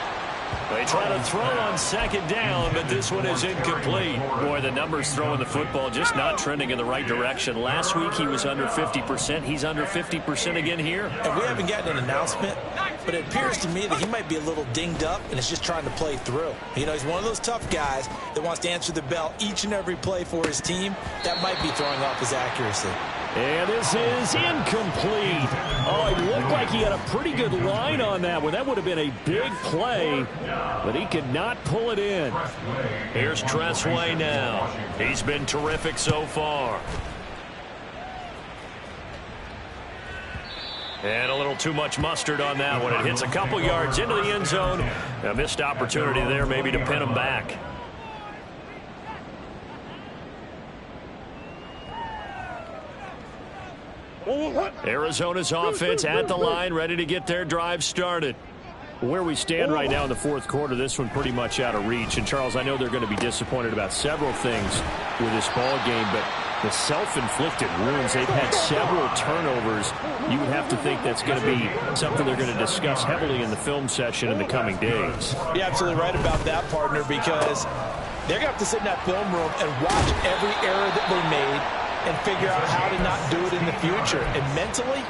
F: They try to throw on second down, but this one is incomplete. Boy, the numbers throwing the football just not trending in the right direction. Last week he was under 50%. He's under 50% again here.
E: And we haven't gotten an announcement, but it appears to me that he might be a little dinged up and is just trying to play through. You know, he's one of those tough guys that wants to answer the bell each and every play for his team. That might be throwing off his accuracy.
A: And this is incomplete. Oh, it looked like he had a pretty good line on that one. That would have been a big play, but he could not pull it in.
F: Here's Tressway now. He's been terrific so far. And a little too much mustard on that one. It hits a couple yards into the end zone. A missed opportunity there maybe to pin him back. Arizona's offense at the line, ready to get their drive started.
A: Where we stand right now in the fourth quarter, this one pretty much out of reach. And, Charles, I know they're going to be disappointed about several things with this ball game, but the self-inflicted wounds, they've had several turnovers. You would have to think that's going to be something they're going to discuss heavily in the film session in the coming days.
E: You're absolutely right about that, partner, because they're going to have to sit in that film room and watch every error that they made and figure out how to not do it in the future. And mentally,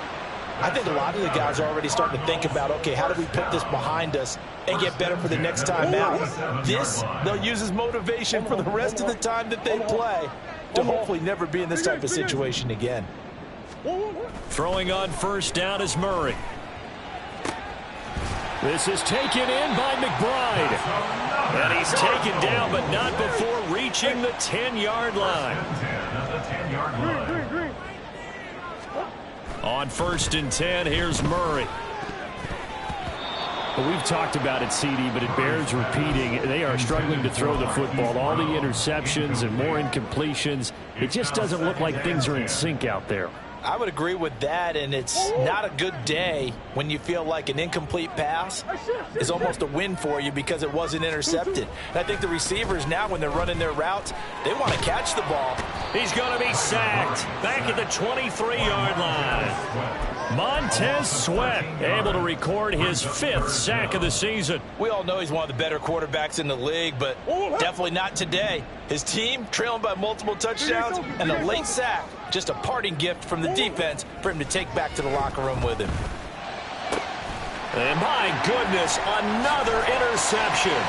E: I think a lot of the guys are already starting to think about, okay, how do we put this behind us and get better for the next time out? This, they'll use as motivation for the rest of the time that they play to hopefully never be in this type of situation again.
F: Throwing on first down is Murray.
A: This is taken in by McBride.
F: And he's taken down, but not before reaching the 10-yard line. On first and 10, here's Murray.
A: Well, we've talked about it, CD, but it bears repeating. They are struggling to throw the football. All the interceptions and more incompletions. It just doesn't look like things are in sync out there.
E: I would agree with that, and it's not a good day when you feel like an incomplete pass is almost a win for you because it wasn't intercepted. And I think the receivers now, when they're running their routes, they want to catch the ball.
F: He's going to be sacked back at the 23-yard line. Montez Sweat able to record his 5th sack of the season.
E: We all know he's one of the better quarterbacks in the league, but definitely not today. His team trailing by multiple touchdowns and a late sack. Just a parting gift from the defense for him to take back to the locker room with him.
F: And my goodness, another interception.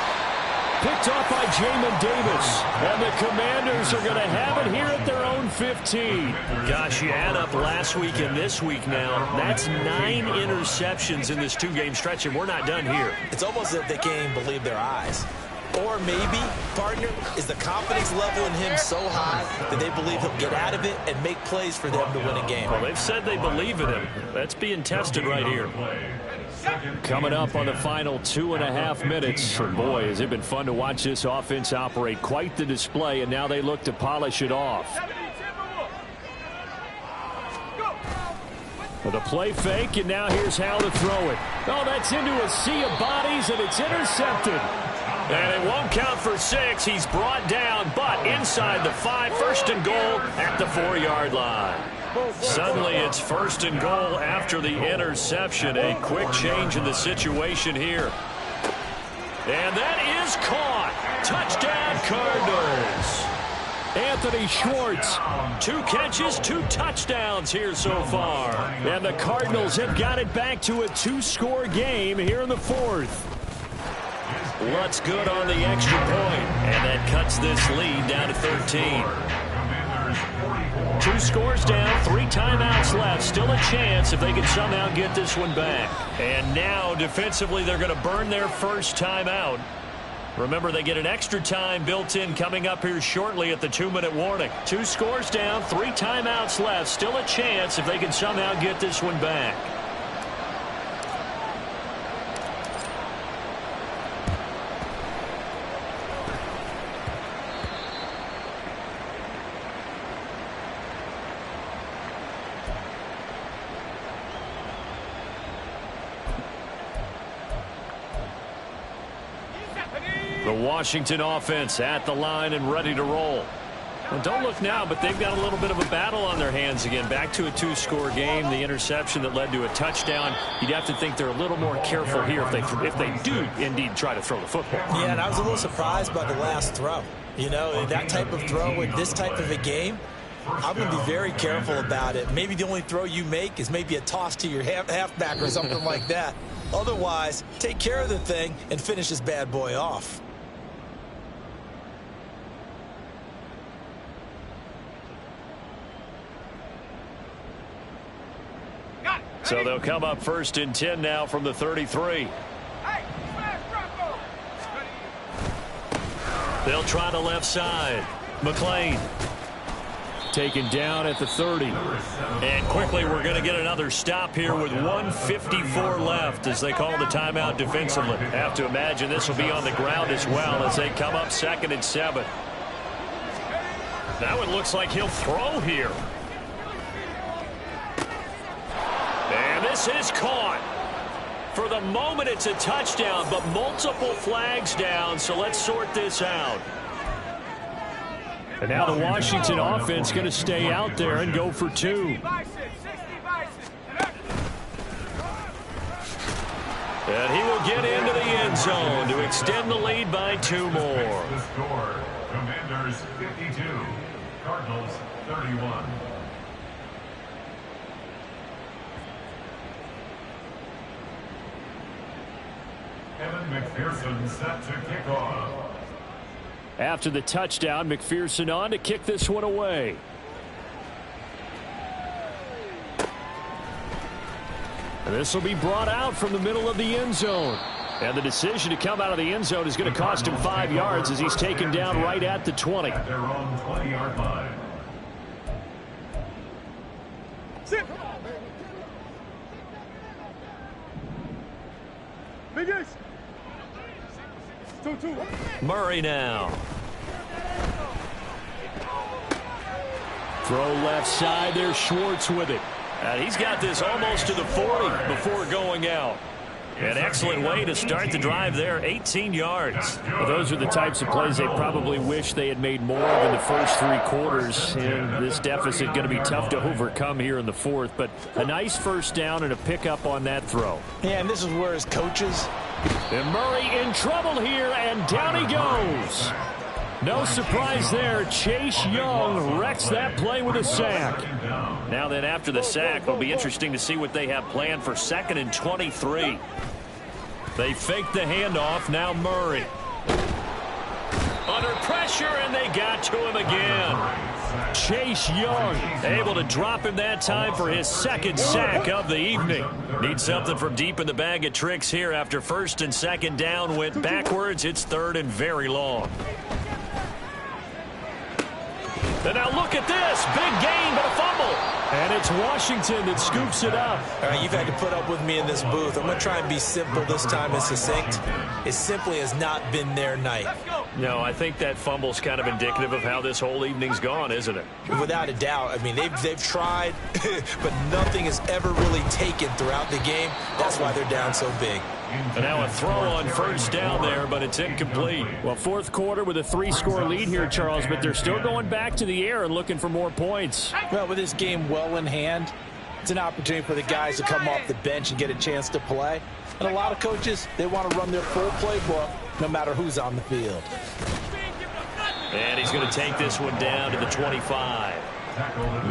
A: Picked off by Jamin Davis. And the Commanders are going to have it here at their own 15.
F: Gosh, you add up last week and this week now. That's 9 interceptions in this 2-game stretch, and we're not done here.
E: It's almost as if they can't even believe their eyes. Or maybe, partner, is the confidence level in him so high that they believe he'll get out of it and make plays for them to win a game.
F: Well, they've said they believe in him. That's being tested right here.
A: Coming up on the final 2.5 minutes. And boy, has it been fun to watch this offense operate. Quite the display, and now they look to polish it off. With a play fake, and now here's how to throw it. Oh, that's into a sea of bodies, and it's intercepted.
F: And it won't count for 6. He's brought down, but inside the 5, first and goal at the 4-yard line. Suddenly it's first and goal after the interception. A quick change in the situation here. And that is caught. Touchdown, Cardinals.
A: Anthony Schwartz.
F: 2 catches, 2 touchdowns here so far.
A: And the Cardinals have got it back to a 2-score game here in the 4th.
F: Lutz good on the extra point, and that cuts this lead down to 13. 2 scores down, 3 timeouts left. Still a chance if they can somehow get this one back. And now, defensively, they're going to burn their first timeout. Remember, they get an extra time built in coming up here shortly at the 2-minute warning. 2 scores down, 3 timeouts left. Still a chance if they can somehow get this one back. The Washington offense at the line and ready to roll. Well, don't look now, but they've got a little bit of a battle on their hands again. Back to a 2-score game. The interception that led to a touchdown. You'd have to think they're a little more careful here if they do indeed try to throw the football.
E: Yeah, and I was a little surprised by the last throw. You know, that type of throw in this type of a game, I'm going to be very careful about it. Maybe the only throw you make is maybe a toss to your halfback or something like that. Otherwise, take care of the thing and finish this bad boy off.
F: So they'll come up 1st and 10 now from the 33. They'll try the left side. McLean taken down at the 30. And quickly we're going to get another stop here with 1:54 left as they call the timeout defensively. Have to imagine this will be on the ground as well as they come up 2nd and 7. Now it looks like he'll throw here. And this is caught. For the moment, it's a touchdown, but multiple flags down, so let's sort this out. And now the Washington offense going to stay out there and go for 2. And he will get into the end zone to extend the lead by 2 more.
C: The score, Commanders 52, Cardinals 31. Evan McPherson set to kick off.
F: After the touchdown, McPherson on to kick this one away. And this will be brought out from the middle of the end zone. And the decision to come out of the end zone is going to cost him 5 yards as he's taken down right at the 20.
C: At their own 20-yard line.
D: Sit. Big Ace. 2-2.
F: Murray now. Throw left side. There's Schwartz with it. And he's got this almost to the 40 before going out. An excellent way to start the drive there, 18 yards.
A: Well, those are the types of plays they probably wish they had made more of in the first 3 quarters. And this deficit going to be tough to overcome here in the 4th. But a nice first down and a pickup on that throw.
E: Yeah, and this is where his coaches.
F: And Murray in trouble here, and down he goes. No surprise there. Chase Young wrecks that play with a sack. Now then, after the sack, it'll be interesting to see what they have planned for 2nd and 23. They fake the handoff. Now Murray. Under pressure, and they got to him again. Chase Young able to drop him that time for his 2nd sack of the evening. Need something from deep in the bag of tricks here after 1st and 2nd down went backwards. It's 3rd and very long. And now look at this. Big gain, but a fumble. And it's Washington that scoops it up.
E: All right, you've had to put up with me in this booth. I'm going to try and be simple this time and succinct. It simply has not been their night.
F: No, I think that fumble's kind of indicative of how this whole evening's gone, isn't it?
E: Without a doubt. I mean, they've tried, but nothing has ever really taken throughout the game. That's why they're down so big.
F: And now a throw on 1st down there, but it's incomplete.
A: Well, 4th quarter with a 3-score lead here, Charles, but they're still going back to the air and looking for more points.
G: Well, with this game well in hand, it's an opportunity for the guys to come off the bench and get a chance to play. And a lot of coaches, they want to run their full playbook no matter who's on the field.
F: And he's going to take this one down to the 25.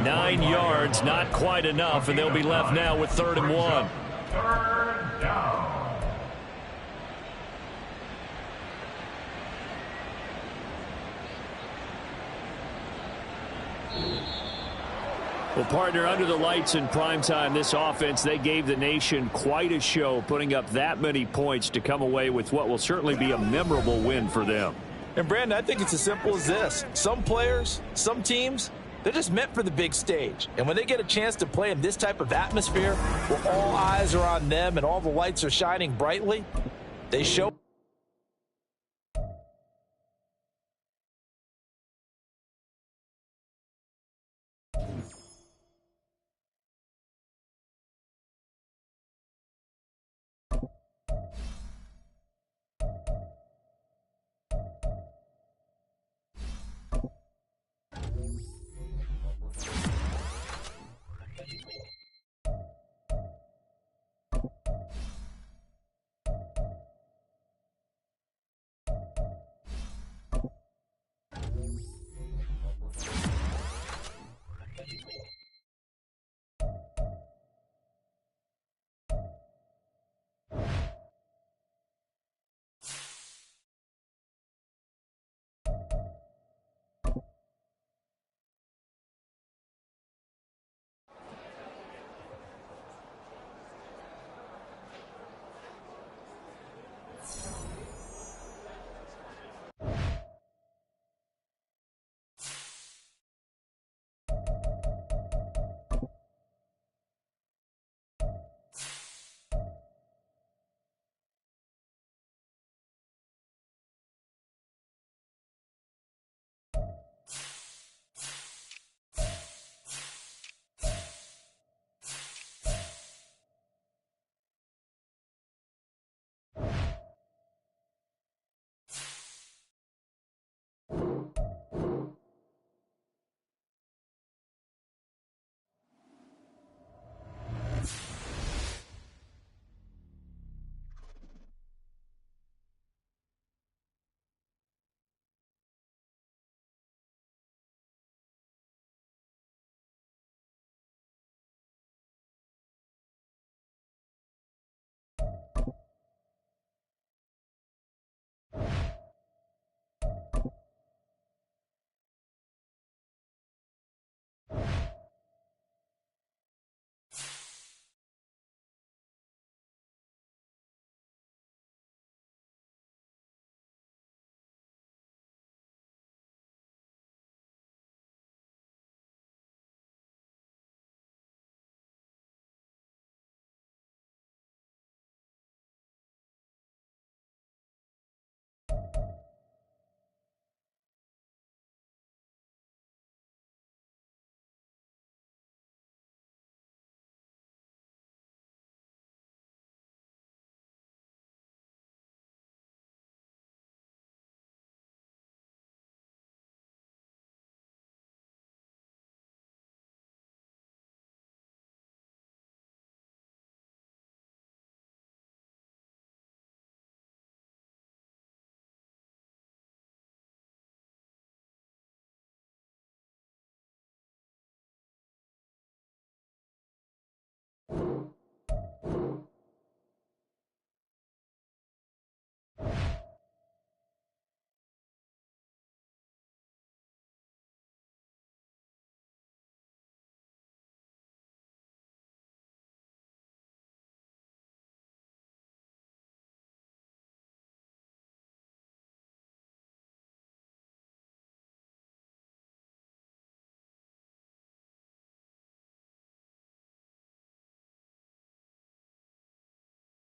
F: 9 yards, not quite enough, and they'll be left now with 3rd and 1.
C: 3rd down.
A: Well, partner, under the lights in primetime, this offense, they gave the nation quite a show, putting up that many points to come away with what will certainly be a memorable win for them.
E: And, Brandon, I think it's as simple as this. Some players, some teams, they're just meant for the big stage. And when they get a chance to play in this type of atmosphere where all eyes are on them and all the lights are shining brightly, they show